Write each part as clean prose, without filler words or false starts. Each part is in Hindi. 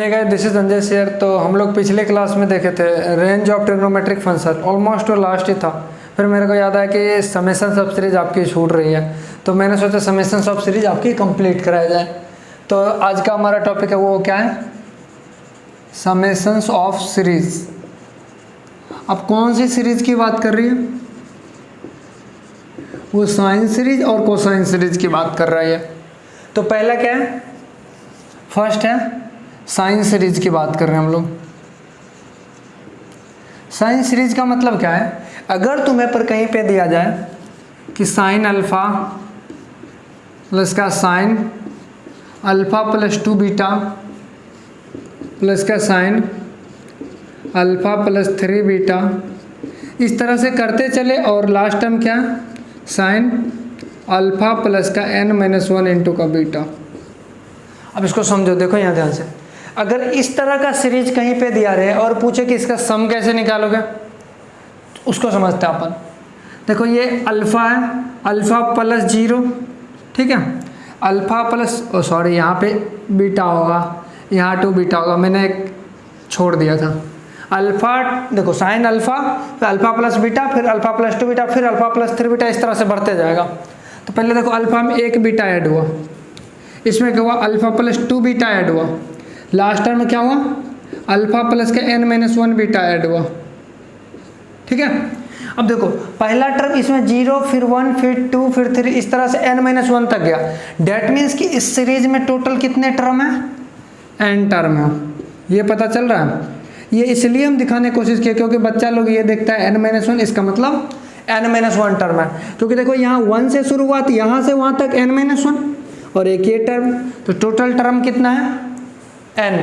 Hey guys, this is Sanjay शेयर। तो हम लोग पिछले क्लास में देखे थे range of trigonometric function, almost वो लास्ट ही था। फिर मेरे को याद आया कि समेशन सब सीरीज आपकी छूट रही है, तो मैंने सोचा समेशन सब सीरीज आपकी कंप्लीट कराया जाए। तो आज का हमारा टॉपिक है वो क्या है, समेशंस ऑफ सीरीज। अब कौन सी सीरीज की बात कर रही है, वो साइन सीरीज और कोसाइन सीरीज की बात कर रही है। तो पहला क्या है, फर्स्ट है साइन सीरीज की बात कर रहे हैं हम लोग। साइन सीरीज का मतलब क्या है, अगर तुम्हें पर कहीं पे दिया जाए कि साइन अल्फा प्लस का sine alpha plus 2 beta plus का साइन अल्फा प्लस 3 बीटा, इस तरह से करते चले और लास्ट टर्म क्या साइन अल्फा प्लस का n-1 इंटू का बीटा। अब इसको समझो, देखो यहाँ ध्यान से, अगर इस तरह का सीरीज कहीं पे दिया रहे और पूछे कि इसका सम कैसे निकालोगे, उसको समझते हैं अपन। देखो ये अल्फा है, अल्फा प्लस 0, ठीक है, अल्फा प्लस सॉरी यहाँ पे बीटा होगा, यहाँ 2 बीटा होगा, मैंने एक छोड़ दिया था। अल्फा देखो साइन अल्फा, फिर अल्फा प्लस बीटा, फिर अल्फा प्लस 2 बीटा, फिर अल्फा प्लस 3 बीटा, इस तरह से बढ़ते जाएगा। तो पहले देखो अल्फा में 1 बीटा ऐड हुआ, इसमें क्या हुआ अल्फा प्लस 2 बीटा ऐड हुआ, लास्ट टर्म में क्या हुआ अल्फा प्लस का n-1 बीटा ऐड हुआ, ठीक है। अब देखो पहला टर्म इसमें 0, फिर 1, फिर 2, फिर 3, इस तरह से n-1 तक गया। डेट मीन्स कि इस सीरीज में टोटल कितने टर्म है, n टर्म है। ये पता चल रहा है, ये इसलिए हम दिखाने की कोशिश किए क्योंकि बच्चा लोग ये देखता है n-1, इसका मतलब n-1 टर्म है। क्योंकि देखो यहाँ 1 से शुरुआत, यहाँ से वहाँ तक n-1 और एक ये टर्म, तो टोटल टर्म कितना है n।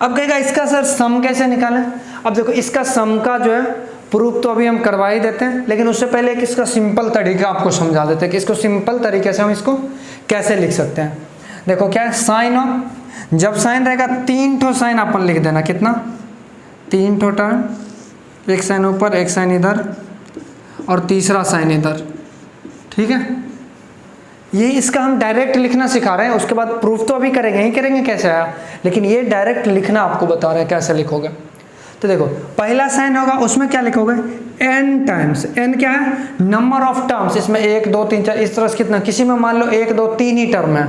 अब कहेगा इसका सर सम कैसे निकालें। अब देखो इसका सम का जो है प्रूफ तो अभी हम करवा ही देते हैं, लेकिन उससे पहले एक इसका सिंपल तरीका आपको समझा देते हैं कि इसको सिंपल तरीके से हम इसको कैसे लिख सकते हैं। देखो क्या है, साइन ऑफ, जब साइन रहेगा 3 ठो साइन अपन लिख देना, कितना 3 ठो टर्म, एक साइन ऊपर एक साइन इधर और तीसरा साइन इधर, ठीक है। ये इसका हम डायरेक्ट लिखना सिखा रहे हैं, उसके बाद प्रूफ तो अभी करेंगे ही करेंगे कैसे आया, लेकिन ये डायरेक्ट लिखना आपको बता रहे हैं कैसे लिखोगे। तो देखो पहला साइन होगा, उसमें क्या लिखोगे n टाइम्स, n क्या है नंबर ऑफ टर्म्स, इसमें 1 2 3 4 इस तरह से कितना, किसी में मान लो 1 2 3 ही टर्म है,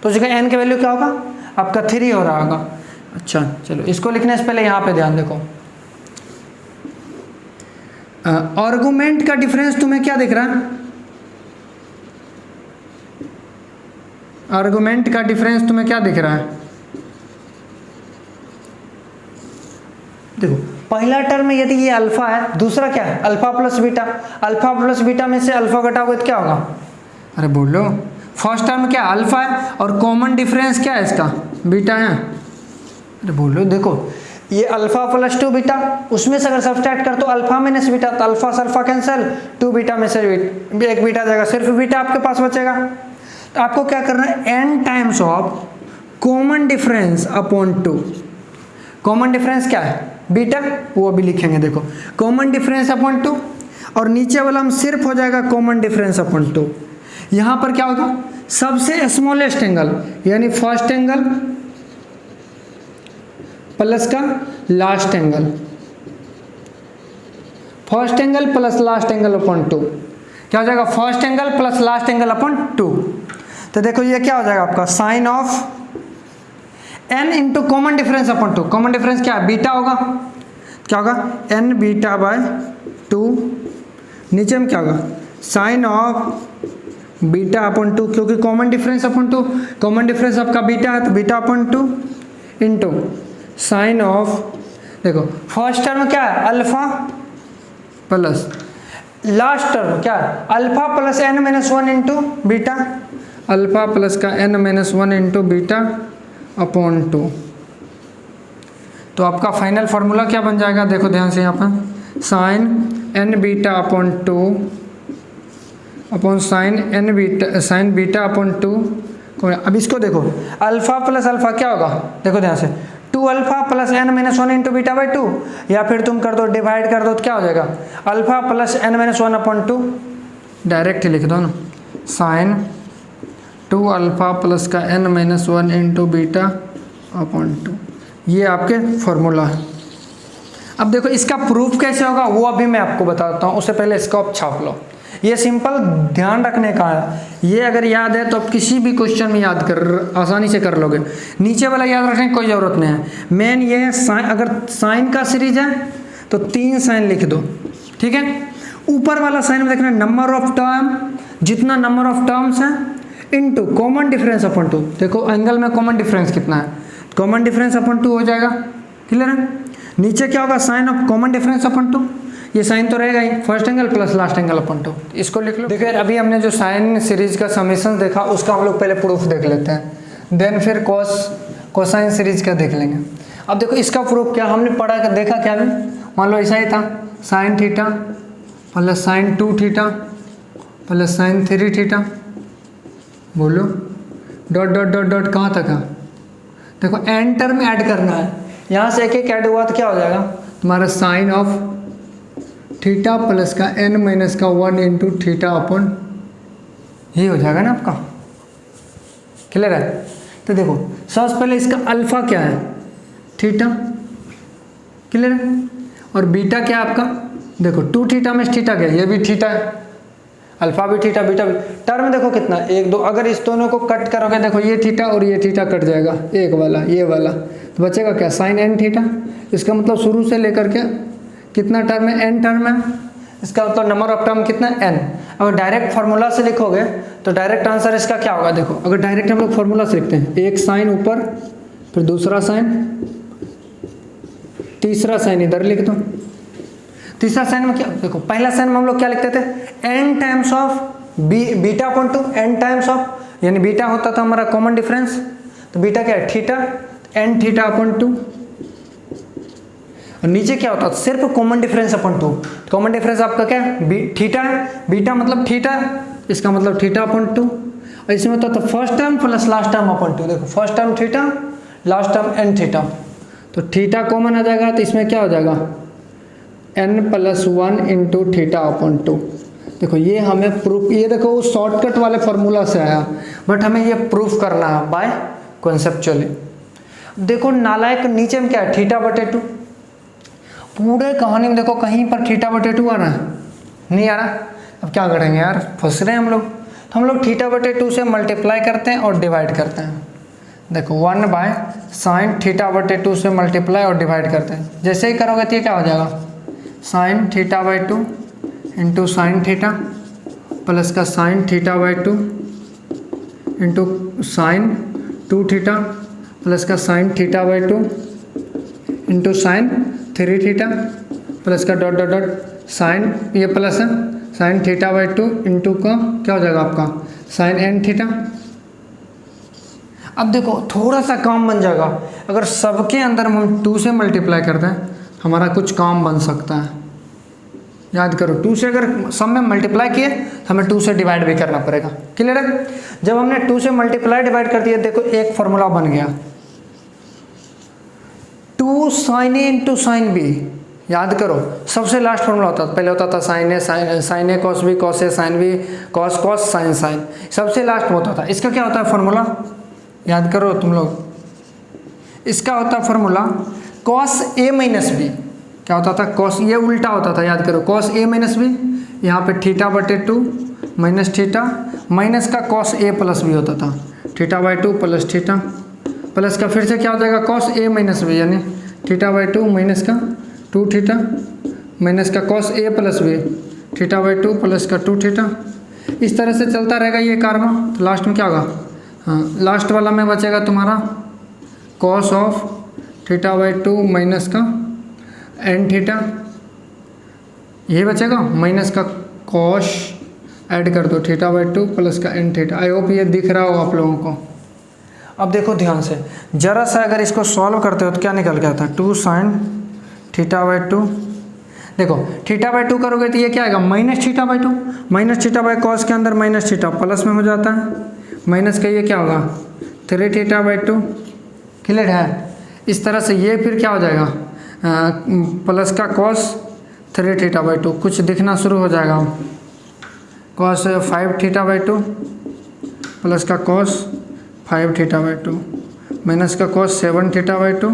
तो जगह n की वैल्यू क्या होगा आपका 3 हो रहा होगा। अच्छा चलो इसको लिखने से पहले यहाँ पे ध्यान देखो, आर्गुमेंट का डिफरेंस तुम्हें क्या दिख रहा है, आर्गुमेंट का डिफरेंस तुम्हें क्या दिख रहा है। देखो पहला टर्म में यदि ये अल्फा है, दूसरा क्या है alpha plus beta, alpha plus beta में से अल्फा घटाओगे तो क्या होगा, अरे बोलो, फर्स्ट टर्म क्या अल्फा है और कॉमन डिफरेंस क्या है इसका बीटा है, अरे बोलो। देखो ये अल्फा प्लस 2 बीटा, उसमें से अगर सब्सट्रैक्ट कर तो अल्फा माइनस बीटा, तो अल्फा से अल्फा कैंसिल, 2 बीटा में से एक बीटा जाएगा, सिर्फ बीटा आपके पास बचेगा। तो आपको क्या करना है n times of common difference upon 2। Common difference क्या है बीटा, वो अभी लिखेंगे। देखो कॉमन डिफरेंस अपॉन 2 और नीचे वाला हम सिर्फ हो जाएगा कॉमन डिफरेंस अपॉन 2। यहाँ पर क्या होगा सबसे स्मॉलेस्ट एंगल यानी फर्स्ट एंगल प्लस का last angle, first angle plus last angle upon 2, क्या हो जाएगा first angle plus last angle upon 2। तो देखो ये क्या हो जाएगा आपका sine of n into common difference upon 2, common difference क्या है बीटा होगा, क्या होगा n बीटा बाय 2, नीचे में क्या होगा साइन ऑफ बीटा अपॉन 2, क्योंकि common difference upon 2, common difference आपका बीटा है तो beta upon 2 into sign of, देखो फर्स्ट टर्म क्या है अल्फा प्लस लास्ट टर्म क्या है alpha plus n-1 into beta, alpha plus का n-1 इंटू बीटा अपॉन 2। तो आपका फाइनल फार्मूला क्या बन जाएगा, देखो ध्यान से यहाँ पर sine n beta upon 2 upon sine beta upon 2। अब इसको देखो अल्फा प्लस अल्फा क्या होगा, देखो ध्यान से 2 alpha plus n-1 into beta by 2, या फिर तुम कर दो डिवाइड कर दो तो क्या हो जाएगा alpha plus n-1 upon 2, direct लिख दो ना साइन 2 अल्फा प्लस का n-1 इंटू बीटा अपॉन 2। ये आपके फॉर्मूला है। अब देखो इसका प्रूफ कैसे होगा वो अभी मैं आपको बताता हूँ, उससे पहले इसको आप छाप लो। ये सिंपल ध्यान रखने का है, ये अगर याद है तो आप किसी भी क्वेश्चन में याद कर आसानी से कर लोगे। नीचे वाला याद रखने की कोई ज़रूरत नहीं है। मेन ये है साइन, अगर साइन का सीरीज है तो 3 साइन लिख दो, ठीक है। ऊपर वाला साइन में देखना नंबर ऑफ टर्म, जितना नंबर ऑफ टर्म्स है इनटू कॉमन डिफरेंस अपॉन 2। देखो एंगल में कॉमन डिफरेंस कितना है, कॉमन डिफरेंस अपॉन 2 हो जाएगा, क्लियर है। नीचे क्या होगा, sine of common difference upon 2, ये साइन तो रहेगा ही, first angle plus last angle upon 2, इसको लिख लो। देखो अभी हमने जो साइन सीरीज का समीशन देखा उसका हम लोग पहले प्रूफ देख लेते हैं, देन फिर कोसाइन सीरीज का देख लेंगे। अब देखो इसका प्रूफ क्या हमने पढ़ा कर देखा क्या भी, मान लो ऐसा ही था, sign theta plus sign 2 theta plus sign 3 theta, बोलो डॉट डॉट डॉट डॉट कहाँ तक है। देखो एन टर्म ऐड करना है, यहाँ से एक एक ऐड हुआ तो क्या हो जाएगा तुम्हारा साइन ऑफ थीटा प्लस का n माइनस का 1 इंटू थीटा अपॉन, ये हो जाएगा ना आपका, क्लियर है। तो देखो सबसे पहले इसका अल्फा क्या है, थीटा, क्लियर है, और बीटा क्या है आपका, देखो 2 थीटा में थीटा क्या है, ये भी थीटा है, अल्फा भी थीटा बीटा भी। टर्म देखो कितना 1 2, अगर इस दोनों को कट करोगे देखो ये थीटा और ये थीटा कट जाएगा, एक वाला ये वाला, तो बचेगा क्या साइन n थीटा। इसका मतलब शुरू से लेकर के कितना टर्म है, n टर्म है, इसका मतलब नंबर ऑफ टर्म कितना है n। अगर डायरेक्ट फार्मूला से लिखोगे तो डायरेक्ट आंसर इसका क्या होगा, देखो अगर डायरेक्ट हम लोग फार्मूला से लिखते हैं, एक साइन ऊपर फिर दूसरा साइन, तीसरा साइन इधर लिख दो। तीसरा साइन में क्या, देखो पहला साइन में हम लोग क्या लिखते थे, n times of beta upon 2, n times of, यानी बीटा होता था हमारा कॉमन डिफरेंस, तो बीटा क्या है थीटा, n थीटा अपॉन 2, और नीचे क्या होता था सिर्फ common difference upon 2। Common difference आपका क्या है, थीटा है, बीटा मतलब थीटा, इसका मतलब थीटा अपॉन 2, और इसमें होता था first term plus last term upon 2। देखो first term theta, last term n theta, तो थीटा कॉमन आ जाएगा, तो इसमें क्या हो जाएगा n plus 1 into theta upon 2। देखो ये हमें प्रूफ, ये देखो वो शॉर्टकट वाले फार्मूला से आया, बट हमें ये प्रूफ करना है बाय कॉन्सेप्चुअली। देखो नालायक नीचे में क्या है, थीटा बटे 2, पूरे कहानी में देखो कहीं पर थीटा बटे 2 आ रहा है, नहीं आ रहा। अब क्या करेंगे यार, फंस रहे हैं हम लोग, तो हम लोग थीटा बटे 2 से मल्टीप्लाई करते हैं और डिवाइड करते हैं। देखो 1 बाय साइन थीटा बटे 2 से मल्टीप्लाई और डिवाइड करते हैं, जैसे ही करोगे तो क्या हो जाएगा, sine theta by 2 into sine theta plus का sine theta by 2 into sine 2 theta plus का sine theta by 2 into sine 3 theta plus का डॉट डॉट डॉट साइन, ये प्लस है साइन थीटा बाई 2 इंटू का क्या हो जाएगा आपका साइन n थीटा। अब देखो थोड़ा सा काम बन जाएगा, अगर सबके अंदर हम 2 से मल्टीप्लाई करते हैं हमारा कुछ काम बन सकता है। याद करो 2 से अगर सब में मल्टीप्लाई किए तो हमें 2 से डिवाइड भी करना पड़ेगा, क्लियर है। जब हमने 2 से मल्टीप्लाई डिवाइड कर दिया, देखो एक फॉर्मूला बन गया 2 साइन ए इंटू साइन बी। याद करो सबसे लास्ट फॉर्मूला होता था, पहले होता था sine A cos B cos A sine B cos cos sine sine, सबसे लास्ट में होता था। इसका क्या होता है फॉर्मूला, याद करो तुम लोग, इसका होता है formula cos A minus B. क्या होता था, कॉस, ये उल्टा होता था, याद करो कॉस ए माइनस बी, यहाँ पे थीटा बटे 2 माइनस थीटा, माइनस का कॉस ए प्लस बी होता था, theta by 2 plus theta plus का फिर से क्या हो जाएगा कॉस ए माइनस बी, यानी थीटा बाई 2 माइनस का 2 थीटा माइनस का cos A plus B, theta by 2 plus का 2 थीटा। इस तरह से चलता रहेगा ये कारवा। तो लास्ट में क्या होगा, हाँ लास्ट वाला में बचेगा तुम्हारा cos of theta by 2 minus का एन थीटा, ये बचेगा माइनस का कॉस, ऐड कर दो थीटा बाई 2 प्लस का एन थीटा। आई होप ये दिख रहा हो आप लोगों को। अब देखो ध्यान से, जरा सा अगर इसको सॉल्व करते हो तो क्या निकल के आता है 2 साइन थीटा बाई 2। देखो थीटा बाई 2 करोगे तो ये क्या आएगा minus theta by 2, minus theta by cos के अंदर माइनस थीटा प्लस में हो जाता है, माइनस का ये क्या होगा 3 थीटा बाई 2, क्लियर है। इस तरह से ये फिर क्या हो जाएगा प्लस का कॉस 3 थीटा बाई 2, कुछ दिखना शुरू हो जाएगा, कॉस 5 थीटा बाई 2 प्लस का कॉस 5 थीटा बाई 2 माइनस का कॉस 7 थीटा बाई 2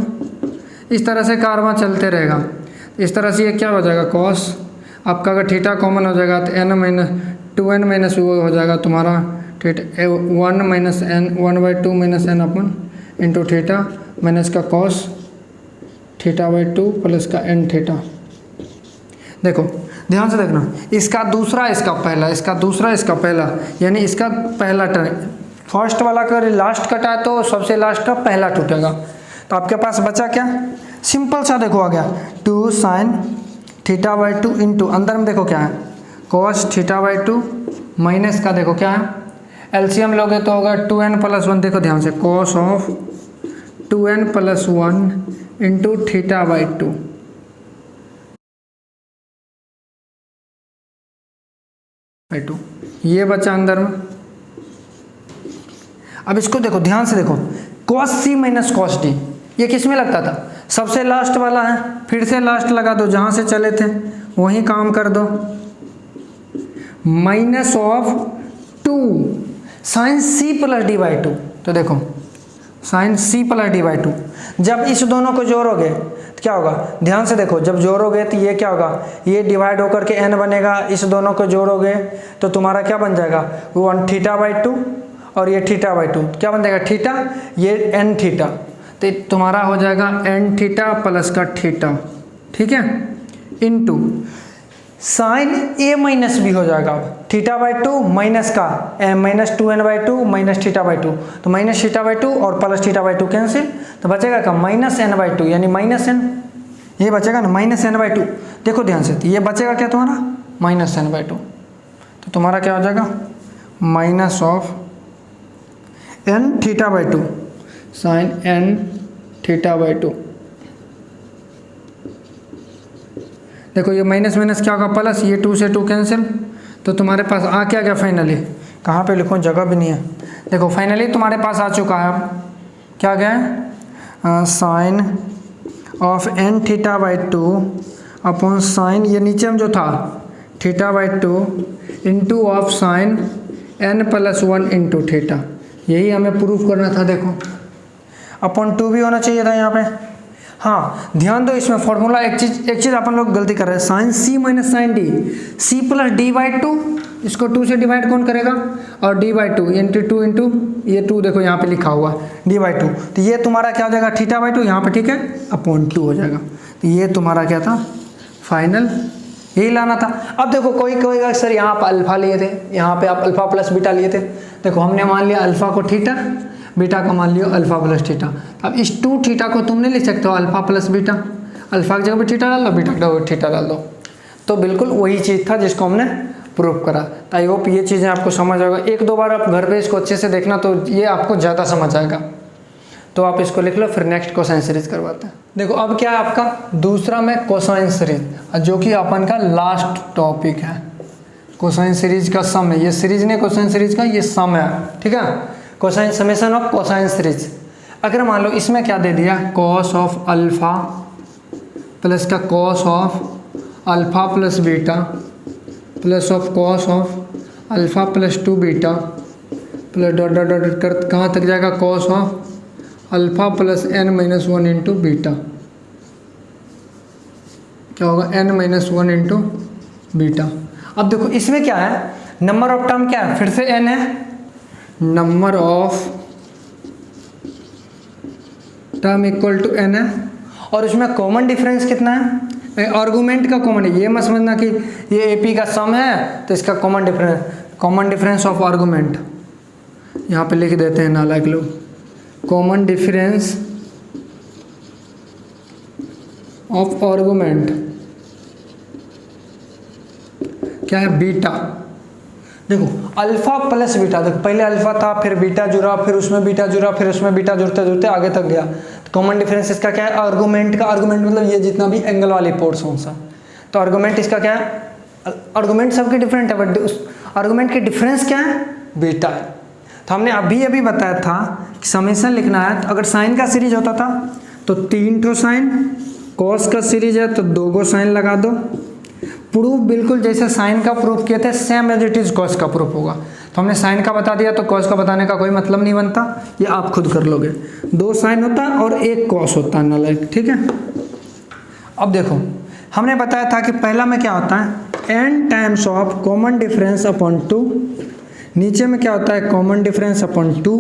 इस तरह से कारवां चलते रहेगा। इस तरह से ये क्या हो जाएगा कॉस, आपका अगर थीटा कॉमन हो जाएगा तो n माइनस 2n माइनस वो हो जाएगा तुम्हारा theta 1 minus n 1/2 minus n अपन इंटू थीटा माइनस का कॉस θ/2 प्लस का n थीटा। देखो ध्यान से देखना, इसका दूसरा इसका पहला, इसका दूसरा इसका पहला, यानी इसका पहला टर्म फर्स्ट वाला का लास्ट कटा तो सबसे लास्ट का पहला टूटेगा। तो आपके पास बचा क्या, सिंपल सा देखो आ गया 2 sin θ/2 इंटू अंदर में देखो क्या है cos θ/2 माइनस का देखो क्या है एलसीएम लोगे तो होगा 2n + 1। देखो ध्यान से cos ऑफ 2n + 1 इंटू θ/2। ये बचा अंदर में। अब इसको देखो ध्यान से देखो cos c minus cos d, ये किस में लगता था, सबसे लास्ट वाला है, फिर से लास्ट लगा दो, जहां से चले थे वहीं काम कर दो। Minus of 2 sin c + d/2। तो देखो sin c + d/2, जब इस दोनों को जोड़ोगे तो क्या होगा, ध्यान से देखो, जब जोड़ोगे तो ये क्या होगा, ये डिवाइड होकर के n बनेगा, इस दोनों को जोड़ोगे तो तुम्हारा क्या बन जाएगा 1 θ/2 और ये θ/2 क्या बन जाएगा थीटा, ये n थीटा, तो तुम्हारा हो जाएगा n थीटा प्लस का थीटा, ठीक है, into sine a minus b हो जाएगा θ/2 माइनस का माइनस 2n/2 माइनस θ/2, तो माइनस θ/2 और प्लस θ/2 कैंसिल, तो बचेगा का माइनस n/2 यानी माइनस n, ये बचेगा ना माइनस n/2। देखो ध्यान से, ये बचेगा क्या तुम्हारा माइनस n/2, तो तुम्हारा क्या हो जाएगा minus of n θ/2 sine n θ/2। देखो ये माइनस माइनस क्या होगा प्लस, ये 2 से 2 कैंसिल, तो तुम्हारे पास आ क्या गया फाइनली, कहाँ पे लिखूँ जगह भी नहीं है, देखो फाइनली तुम्हारे पास आ चुका है क्या गया sine of n θ/2 upon sine, ये नीचे में जो था θ/2 into of sine n + 1 into theta, यही हमें प्रूफ करना था। देखो अपॉन 2 भी होना चाहिए था यहाँ पे। हाँ ध्यान दो, इसमें फॉर्मूला एक चीज़ अपन लोग गलती कर रहे हैं, sine c minus sine d, c + d/2, इसको 2 से डिवाइड कौन करेगा, और d/2 इंटू 2 इंटू ये 2 देखो यहाँ पे लिखा हुआ d/2, तो ये तुम्हारा क्या हो जाएगा θ/2 यहाँ पे, ठीक है, अपॉन 2 हो जाएगा। तो ये तुम्हारा क्या था फाइनल, यही लाना था। अब देखो कोई कहेगा सर यहाँ पर अल्फा लिए थे, यहाँ पे आप अल्फा प्लस बीटा लिए थे, देखो हमने मान लिया अल्फा को थीटा, बीटा को मान लियो अल्फा प्लस थीटा। अब इस 2 थीटा को तुम नहीं लिख सकते हो अल्फा प्लस बीटा, अल्फा की जगह भी थीटा डाल दो, बीटा की जगह थीटा डाल दो, तो बिल्कुल वही चीज़ था जिसको हमने प्रूफ करा। तो आई होप ये चीज़ें आपको समझ आएगा, एक दो बार आप घर पे इसको अच्छे से देखना तो ये आपको ज़्यादा समझ आएगा। तो आप इसको लिख लो, फिर नेक्स्ट कोसाइन सीरीज करवाते हैं। देखो अब क्या है आपका दूसरा में कोसाइन सीरीज, जो कि अपन का लास्ट टॉपिक है। कोसाइन सीरीज का सम है, ये सीरीज नहीं कोसाइन सीरीज का, ये सम है, ठीक है, cosine summation of cosine series. अगर मान लो इसमें क्या दे दिया कॉस ऑफ अल्फा प्लस का cos of alpha plus beta plus of cos of alpha plus 2 beta plus dot dot dot कर कहाँ तक जाएगा cos of alpha plus n - 1 into beta, क्या होगा n - 1 इंटू बीटा। अब देखो इसमें क्या है, नंबर ऑफ टर्म क्या है, फिर से n है, number of term equal to n है, और उसमें कॉमन डिफरेंस कितना है, आर्गूमेंट का कॉमन है। ये मत समझना कि ये AP का सम है तो इसका कॉमन डिफरेंस ऑफ आर्गूमेंट यहाँ पे लिख देते हैं नालायक लोग, कॉमन डिफरेंस ऑफ आर्गूमेंट क्या है बीटा। देखो अल्फा प्लस बीटा, देखो पहले अल्फा था, फिर बीटा जुड़ा, फिर उसमें बीटा जुड़ा, फिर उसमें बीटा जुड़ते जुड़ते आगे तक गया। तो कॉमन डिफरेंस इसका क्या है आर्गूमेंट का, आर्गूमेंट मतलब ये जितना भी एंगल वाली पोर्शंस है, तो आर्गूमेंट इसका क्या है, आर्गूमेंट सबके डिफरेंट है बट उस आर्गूमेंट के डिफरेंस क्या है बीटा है। तो हमने अभी बताया था कि समेशन लिखना है, तो अगर साइन का सीरीज होता था तो 3 ठो साइन, कॉस का सीरीज है तो 2 गो साइन लगा दो, प्रूफ बिल्कुल जैसे साइन का प्रूफ किए थे same as it is cos का प्रूफ होगा। तो हमने साइन का बता दिया, तो कॉस का बताने का कोई मतलब नहीं बनता, ये आप खुद कर लोगे। 2 साइन होता है और 1 कॉस होता है नालायक, ठीक है। अब देखो हमने बताया था कि पहला में क्या होता है n times of common difference upon 2, नीचे में क्या होता है कॉमन डिफरेंस अपॉन 2,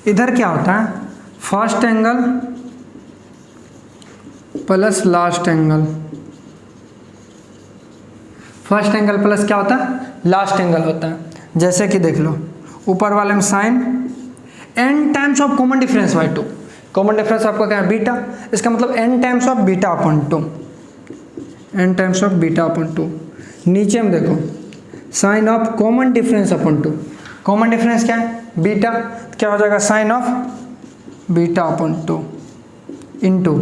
इधर क्या होता है first angle plus last angle, first angle plus क्या होता है लास्ट एंगल होता है। जैसे कि देख लो ऊपर वाले में sine n times of common difference by 2, common difference आपका क्या है बीटा, इसका मतलब n times of beta upon 2, n times of beta upon 2। नीचे में देखो sine of common difference upon 2, common difference क्या है बीटा, क्या हो जाएगा sine of beta upon 2 into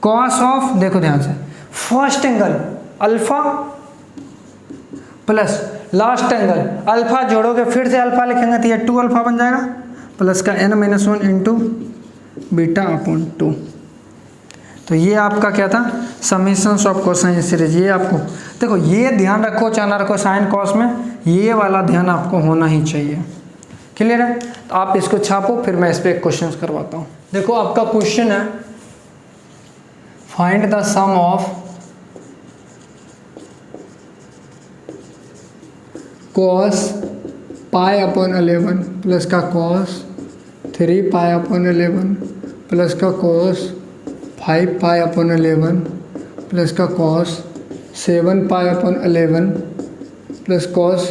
cos of, देखो ध्यान से first angle alpha plus last angle alpha, जोड़ोगे फिर से अल्फा लिखेंगे तो ये 2 अल्फा बन जाएगा, प्लस का n-1 इंटू बीटा अपॉन 2। तो ये आपका क्या था समेशंस ऑफ कोसाइन सीरीज। ये आपको देखो ये ध्यान रखो, चाहे ना रखो साइन कॉस में, ये वाला ध्यान आपको होना ही चाहिए। क्लियर है? तो आप इसको छापो, फिर मैं इस पर एक क्वेश्चन करवाता हूँ। देखो आपका क्वेश्चन है find the sum of cos pi upon 11 plus का कॉस 3 पाई अपॉन 11 प्लस का कॉस 5 पाई अपॉन 11 प्लस का cos 7 pi upon 11 plus cos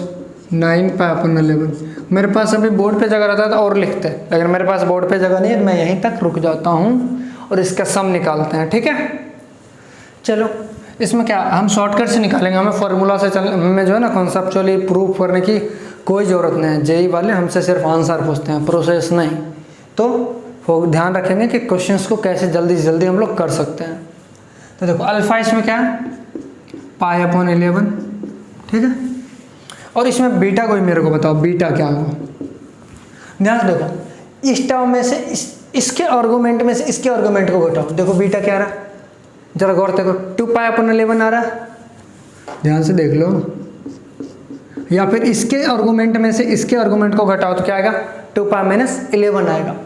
9 pi upon 11। मेरे पास अभी बोर्ड पे जगह रहता था और लिखते, लेकिन मेरे पास बोर्ड पे जगह नहीं है, मैं यहीं तक रुक जाता हूँ और इसका सम निकालते हैं। ठीक है, चलो इसमें क्या हम शॉर्टकट से निकालेंगे, हमें फॉर्मूला से चल हमें जो है ना कॉन्सेप्चुअली प्रूफ करने की कोई ज़रूरत नहीं है। जेई वाले हमसे सिर्फ आंसर पूछते हैं, प्रोसेस नहीं। तो ध्यान रखेंगे कि क्वेश्चंस को कैसे जल्दी से जल्दी हम लोग कर सकते हैं। तो देखो अल्फा इसमें क्या है पाई अपॉन 11, ठीक है, और इसमें बीटा कोई मेरे को बताओ बीटा क्या होगा। ध्यान से देखो इस टर्म में से इसके आर्गूमेंट में से इसके आर्गूमेंट को घटाओ, देखो बीटा क्या आ रहा है, जरा गौर देखो 2 पाई अपॉन 11 आ रहा है, ध्यान से देख लो। या फिर इसके आर्गूमेंट में से इसके आर्गूमेंट को घटाओ तो क्या आएगा 2 पाई माइनस 11 आएगा।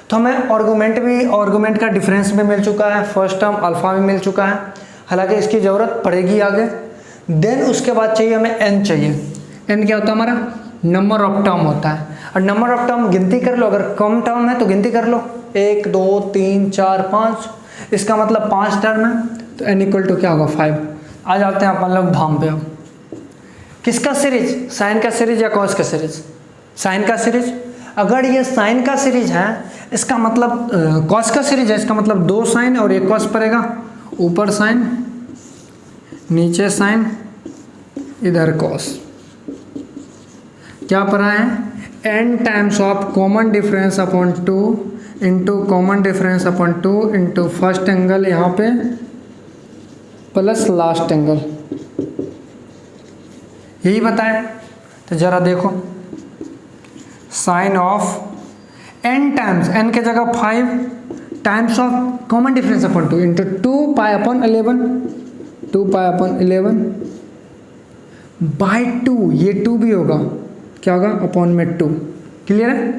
तो हमें आर्गूमेंट का डिफरेंस भी मिल चुका है, फर्स्ट टर्म अल्फा भी मिल चुका है, हालांकि इसकी ज़रूरत पड़ेगी आगे। देन उसके बाद चाहिए हमें एन चाहिए। एन क्या होता है हमारा नंबर ऑफ टर्म होता है, और नंबर ऑफ टर्म गिनती कर लो, अगर कम टर्म है तो गिनती कर लो 1 2 3 4 5, इसका मतलब 5 टर्म है तो n इक्वल टू क्या होगा 5। आ जाते हैं अपन लोग धाम पे। अब किसका सीरीज, साइन का सीरीज या कॉस का सीरीज, साइन का सीरीज। अगर ये साइन का सीरीज है इसका मतलब कॉस का सीरीज है, इसका मतलब 2 साइन और 1 कॉस पड़ेगा, ऊपर साइन नीचे साइन इधर कॉस। क्या पढ़ा है n times of common difference upon 2 into common difference upon 2 into first angle यहाँ पे प्लस लास्ट एंगल, यही बताया। तो जरा देखो sine of n times, n के जगह 5 times of common difference upon 2 into 2 pi upon 11, 2 pi upon 11 by 2, ये 2 भी होगा, क्या होगा अपॉन में 2। क्लियर है?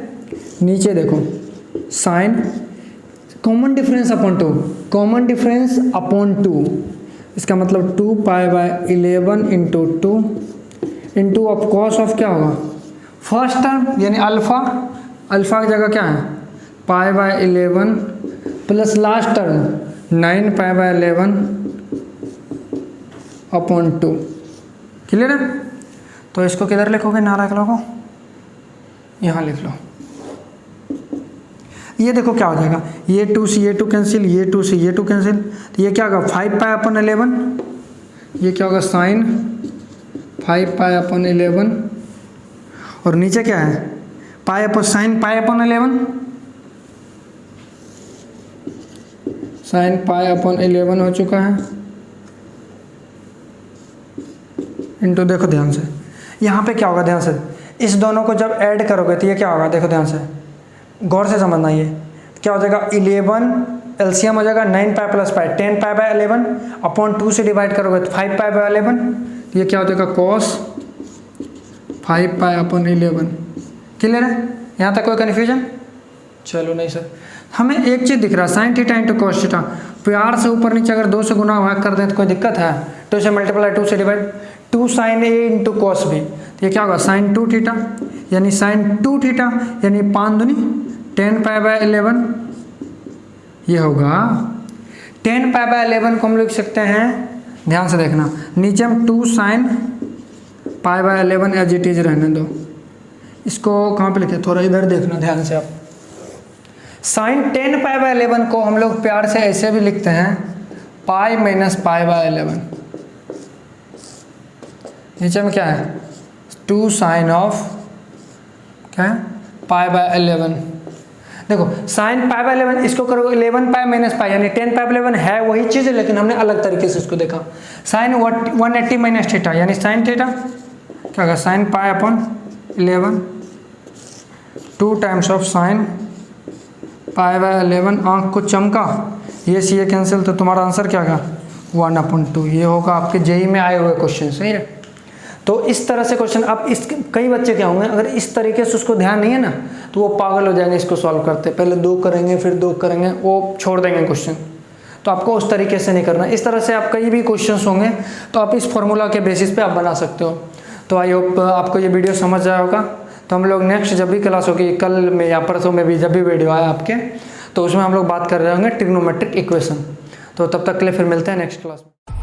नीचे देखो sine common difference upon 2, common difference upon 2, इसका मतलब 2 pi by 11 into 2 into of cos of क्या होगा फर्स्ट टर्म यानी अल्फा, अल्फा की जगह क्या है pi by 11 plus last term 9 pi by 11 upon 2। Clear है? तो इसको किधर लिखोगे नारायक लोगों, यहाँ लिख लो। ये देखो क्या हो जाएगा, ये 2 से ये 2 कैंसिल, ये 2 से ये 2 कैंसिल, तो ये क्या होगा 5 पाई अपॉन 11, ये क्या होगा साइन 5 पाई अपॉन 11, और नीचे क्या है pi upon sine pi upon 11, sine pi upon 11 हो चुका है इंटू, देखो ध्यान से यहाँ पे क्या होगा, ध्यान से इस दोनों को जब ऐड करोगे तो ये क्या होगा, देखो ध्यान से गौर से समझना। ये क्या हो जाएगा 11 एलसीएम हो जाएगा 9 pi plus pi 10 pi by 11 upon 2 से डिवाइड करोगे तो 5 पाई बाय 11, तो ये क्या हो जाएगा कॉस 5 पाई अपॉन 11। क्लियर है? यहाँ तक कोई कन्फ्यूजन? चलो नहीं सर, हमें एक चीज़ दिख रहा है, sine theta into cos theta. प्यार से ऊपर नीचे अगर 2 से गुना भाग कर दें तो कोई दिक्कत है? 2 से मल्टीप्लाई 2 से डिवाइड, 2 साइन ए इंटू कॉस बी, तो ये क्या होगा साइन 2 थीटा, यानी साइन 2 थीटा यानी 5 दूनी 10 पाई बाय 11, ये होगा 10 पाई बाय 11 को हम लिख सकते हैं, ध्यान से देखना, नीचे हम 2 sine pi by 11 as it is रहने दो। इसको कहाँ पे लिखे, थोड़ा इधर देखना ध्यान से आप। साइन 10 पाई बाय 11 को हम लोग प्यार से ऐसे भी लिखते हैं, पाई माइनस पाई बाय 11। नीचे में क्या है 2 साइन ऑफ क्या है पाई बाय 11। देखो साइन पाई बाय 11, इसको करोगे 11 पाई माइनस पाई, यानी 10 पाई बाय 11 है वही चीज़ है, लेकिन हमने अलग तरीके से इसको देखा। साइन 180 माइनस थीटा, यानी साइन थीटा क्या होगा sine pi upon 11, 2 times of sine pi by 11। आँख को चमका, ये सी ए कैंसिल, तो तुम्हारा आंसर क्या होगा 1/2। ये होगा आपके जेई में आए हुए क्वेश्चन, सही है। तो इस तरह से क्वेश्चन, अब इस कई बच्चे क्या होंगे, अगर इस तरीके से उसको ध्यान नहीं है ना तो वो पागल हो जाएंगे इसको सॉल्व करते, पहले 2 करेंगे फिर 2 करेंगे, वो छोड़ देंगे क्वेश्चन। तो आपको उस तरीके से नहीं करना, इस तरह से आप कई भी क्वेश्चंस होंगे तो आप इस फॉर्मूला के बेसिस पे आप बना सकते हो। तो आई होप आपको ये वीडियो समझ आया होगा। तो हम लोग नेक्स्ट जब भी क्लास होगी, कल में या परसों में भी जब भी वीडियो आए आपके, तो उसमें हम लोग बात कर रहे होंगे ट्रिग्नोमेट्रिक इक्वेशन। तो तब तक के लिए फिर मिलते हैं नेक्स्ट क्लास में।